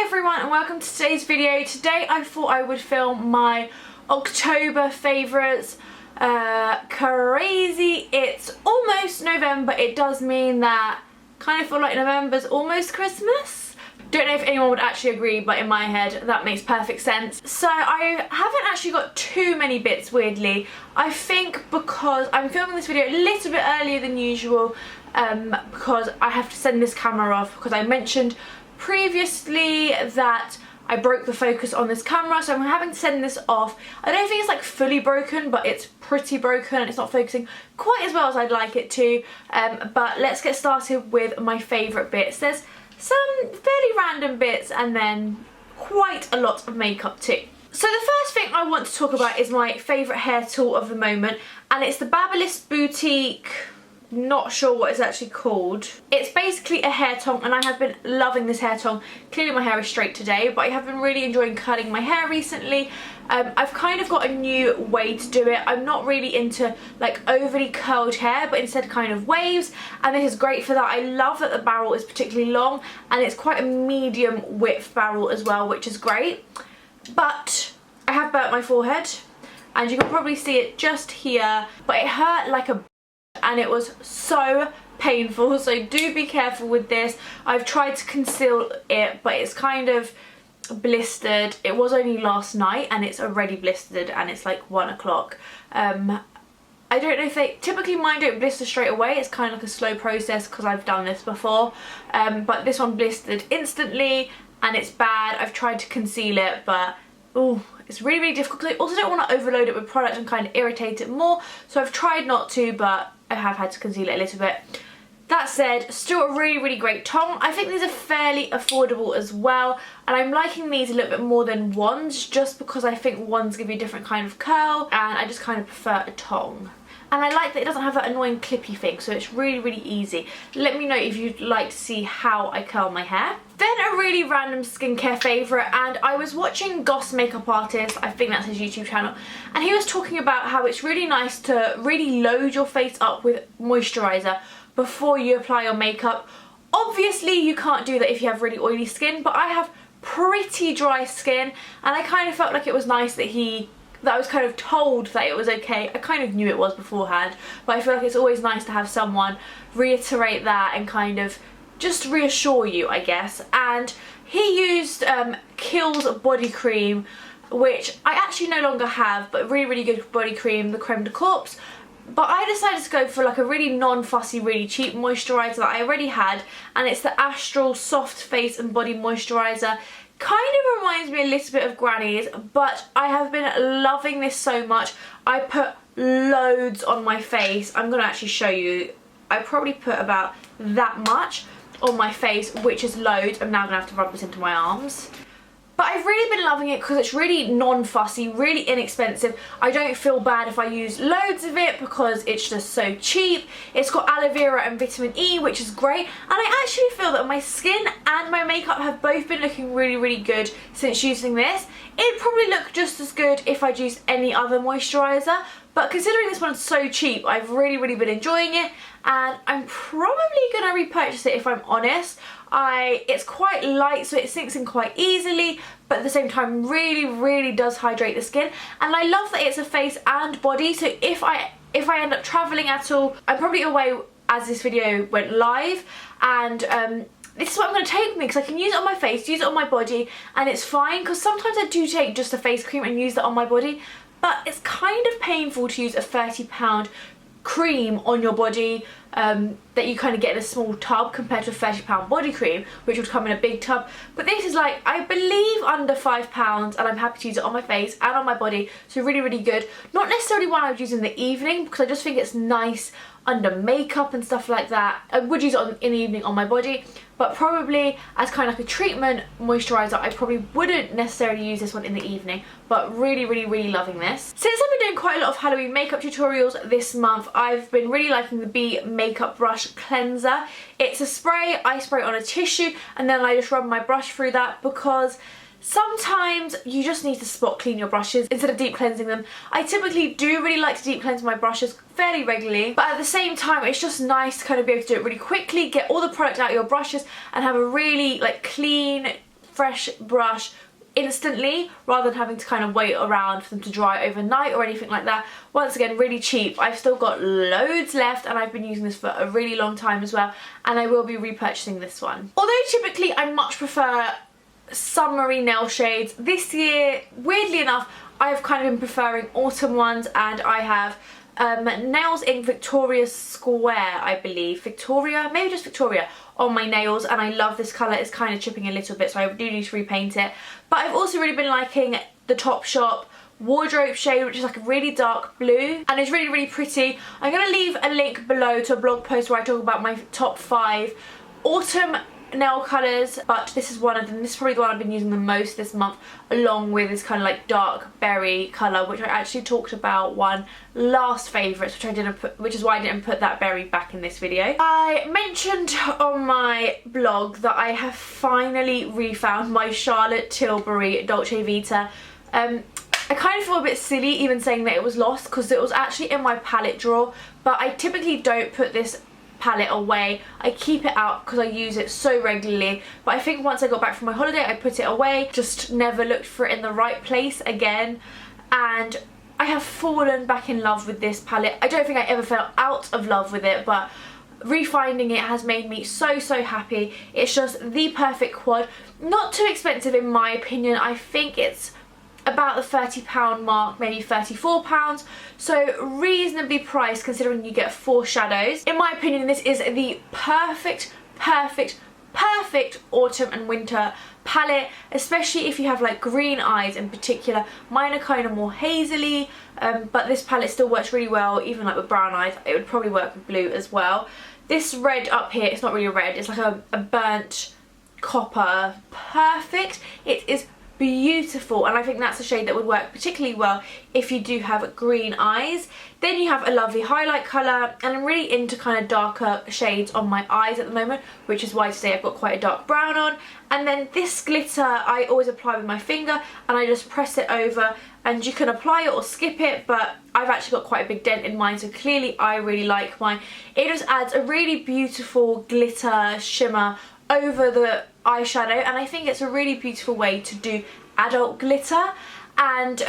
Hi everyone and welcome to today's video. Today I thought I would film my October favourites. Crazy, it's almost November. It does mean that kind of feel like November's almost Christmas. Don't know if anyone would actually agree, but in my head that makes perfect sense. So I haven't actually got too many bits, weirdly. I think because I'm filming this video a little bit earlier than usual, because I have to send this camera off because I mentioned previously that I broke the focus on this camera, so I'm having to send this off. I don't think it's like fully broken, but it's pretty broken and it's not focusing quite as well as I'd like it to. But let's get started with my favourite bits. There's some fairly random bits and then quite a lot of makeup too. So the first thing I want to talk about is my favourite hair tool of the moment, and it's the Babyliss Boutique, not sure what it's actually called. It's basically a hair tong and I have been loving this hair tong. Clearly my hair is straight today, but I have been really enjoying curling my hair recently. I've kind of got a new way to do it. I'm not really into like overly curled hair, but instead kind of waves, and this is great for that. I love that the barrel is particularly long and it's quite a medium width barrel as well, which is great. But I have burnt my forehead and you can probably see it just here, but it hurt like a and it was so painful, so do be careful with this. I've tried to conceal it, but it's kind of blistered. It was only last night and it's already blistered and it's like 1 o'clock. I don't know if they typically, mine don't blister straight away. It's kind of like a slow process because I've done this before, but this one blistered instantly and it's bad. I've tried to conceal it, but oh, it's really, really difficult. I also don't want to overload it with product and kind of irritate it more, so I've tried not to, but I have had to conceal it a little bit. That said, still a really, really great tong. I think these are fairly affordable as well, and I'm liking these a little bit more than wands, just because I think wands give you a different kind of curl, and I just kind of prefer a tong. And I like that it doesn't have that annoying clippy thing, so it's really, really easy. Let me know if you'd like to see how I curl my hair. Then a really random skincare favourite, and I was watching Goss Makeup Artist, I think that's his YouTube channel, and he was talking about how it's really nice to really load your face up with moisturiser before you apply your makeup. Obviously you can't do that if you have really oily skin, but I have pretty dry skin, and I kind of felt like it was nice that I was kind of told that it was okay. I kind of knew it was beforehand, but I feel like it's always nice to have someone reiterate that and kind of just reassure you, I guess. And he used Kiehl's body cream, which I actually no longer have, but really, really good body cream, the Creme de Corps. But I decided to go for like a really non-fussy, really cheap moisturiser that I already had, and it's the Astral Soft Face and Body Moisturiser. Kind of reminds me a little bit of Granny's, but I have been loving this so much. I put loads on my face. I'm going to actually show you. I probably put about that much on my face, which is loads. I'm now going to have to rub this into my arms. But I've really been loving it because it's really non-fussy, really inexpensive. I don't feel bad if I use loads of it because it's just so cheap. It's got aloe vera and vitamin E, which is great. And I actually feel that my skin and my makeup have both been looking really, really good since using this. It'd probably look just as good if I'd used any other moisturiser. But considering this one's so cheap, I've really, really been enjoying it. And I'm probably going to repurchase it if I'm honest. It's quite light, so it sinks in quite easily, but at the same time really, really does hydrate the skin. And I love that it's a face and body, so if I end up travelling at all, I'm probably away as this video went live, and this is what I'm going to take with me because I can use it on my face, use it on my body, and it's fine, because sometimes I do take just a face cream and use that on my body, but it's kind of painful to use a £30 cream on your body that you kind of get in a small tub compared to a £30 body cream, which would come in a big tub. But this is like, I believe, under £5, and I'm happy to use it on my face and on my body, so really, really good. Not necessarily one I would use in the evening because I just think it's nice under makeup and stuff like that. I would use it in the evening on my body, but probably as kind of like a treatment moisturiser, I probably wouldn't necessarily use this one in the evening, but really, really, really loving this. Since I've been doing quite a lot of Halloween makeup tutorials this month, I've been really liking the Be Makeup Brush Cleanser. It's a spray, I spray it on a tissue, and then I just rub my brush through that because sometimes you just need to spot clean your brushes instead of deep cleansing them. I typically do really like to deep cleanse my brushes fairly regularly, but at the same time it's just nice to kind of be able to do it really quickly, get all the product out of your brushes and have a really like clean, fresh brush instantly rather than having to kind of wait around for them to dry overnight or anything like that. Once again, really cheap. I've still got loads left and I've been using this for a really long time as well, and I will be repurchasing this one. Although typically I much prefer summery nail shades, this year, weirdly enough, I've kind of been preferring autumn ones, and I have Nails in Victoria Square, I believe. Victoria? Maybe just Victoria on my nails, and I love this colour. It's kind of chipping a little bit, so I do need to repaint it. But I've also really been liking the Topshop Wardrobe shade, which is like a really dark blue, and it's really, really pretty. I'm going to leave a link below to a blog post where I talk about my top 5 autumn nail colours, but this is one of them. This is probably the one I've been using the most this month, along with this kind of like dark berry colour, which I actually talked about one last favourites, which I didn't put, which is why I didn't put that berry back in this video. I mentioned on my blog that I have finally refound my Charlotte Tilbury Dolce Vita. I kind of feel a bit silly even saying that it was lost, because it was actually in my palette drawer, but I typically don't put this palette away. I keep it out because I use it so regularly, but I think once I got back from my holiday I put it away, just never looked for it in the right place again, and I have fallen back in love with this palette. I don't think I ever fell out of love with it, but refinding it has made me so happy. It's just the perfect quad, not too expensive in my opinion. I think it's about the £30 mark, maybe £34, so reasonably priced considering you get 4 shadows. In my opinion, this is the perfect autumn and winter palette, especially if you have like green eyes in particular. Mine are kind of more hazily, but this palette still works really well, even like with brown eyes. It would probably work with blue as well. This red up here, it's not really a red, it's like a burnt copper. Perfect. It is beautiful, and I think that's a shade that would work particularly well if you do have green eyes. Then you have a lovely highlight colour, and I'm really into kind of darker shades on my eyes at the moment, which is why today I've got quite a dark brown on. And then this glitter I always apply with my finger, and I just press it over, and you can apply it or skip it, but I've actually got quite a big dent in mine, so clearly I really like mine. It just adds a really beautiful glitter shimmer over the eyeshadow, and I think it's a really beautiful way to do adult glitter, and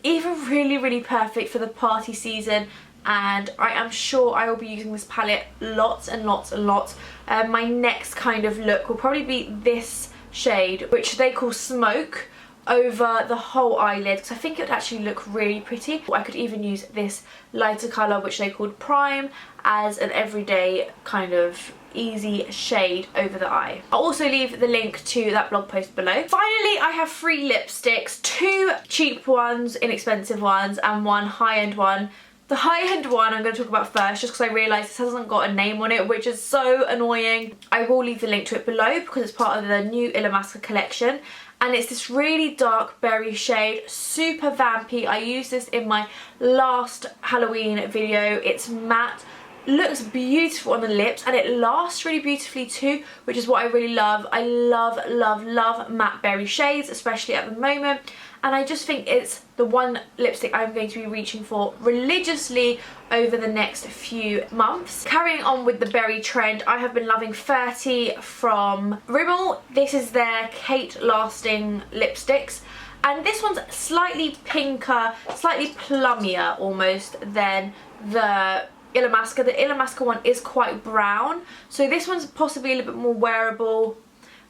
even really perfect for the party season. And I am sure I will be using this palette lots and lots. My next kind of look will probably be this shade, which they call Smoke, over the whole eyelid, because I think it would actually look really pretty. I could even use this lighter colour, which they called Prime, as an everyday kind of easy shade over the eye. I'll also leave the link to that blog post below. Finally, I have 3 lipsticks, 2 cheap ones, inexpensive ones, and 1 high-end one. The high-end one I'm going to talk about first, just because I realised this hasn't got a name on it, which is so annoying. I will leave the link to it below because it's part of the new Illamasqua collection, and it's this really dark berry shade, super vampy. I used this in my last Halloween video. It's matte, looks beautiful on the lips, and it lasts really beautifully too, which is what I really love. I love matte berry shades, especially at the moment, and I just think it's the one lipstick I'm going to be reaching for religiously over the next few months. Carrying on with the berry trend, I have been loving 30 from Rimmel. This is their Kate Lasting lipsticks, and this one's slightly pinker, slightly plummier almost than the Illamasqua. The Illamasqua one is quite brown, so this one's possibly a little bit more wearable,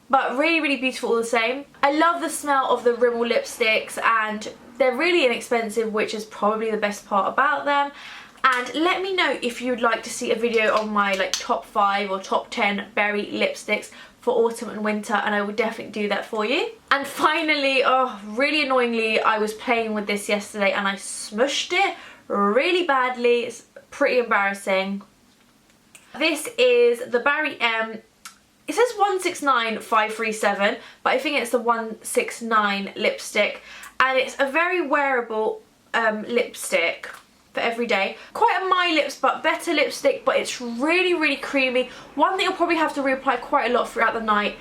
but really beautiful all the same. I love the smell of the Rimmel lipsticks, and they're really inexpensive, which is probably the best part about them. And let me know if you'd like to see a video on my like top 5 or top 10 berry lipsticks for autumn and winter, and I will definitely do that for you. And finally, oh, really annoyingly, I was playing with this yesterday and I smushed it really badly. It's pretty embarrassing. This is the Barry M. It says 169537, but I think it's the 169 lipstick, and it's a very wearable lipstick for every day. Quite a My Lips but better lipstick, but it's really creamy. One that you'll probably have to reapply quite a lot throughout the night,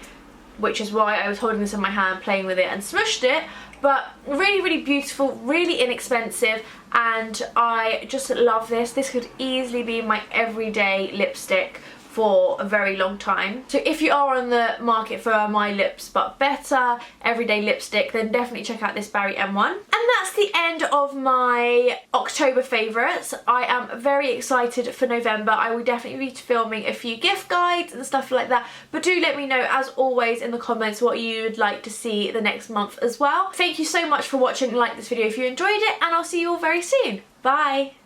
which is why I was holding this in my hand, playing with it and smushed it. But really beautiful, really inexpensive, and I just love this. This could easily be my everyday lipstick for a very long time. So if you are on the market for a My Lips But Better everyday lipstick, then definitely check out this Barry M1. And that's the end of my October favourites. I am very excited for November. I will definitely be filming a few gift guides and stuff like that, but do let me know as always in the comments what you would like to see the next month as well. Thank you so much for watching. Like this video if you enjoyed it, and I'll see you all very soon. Bye!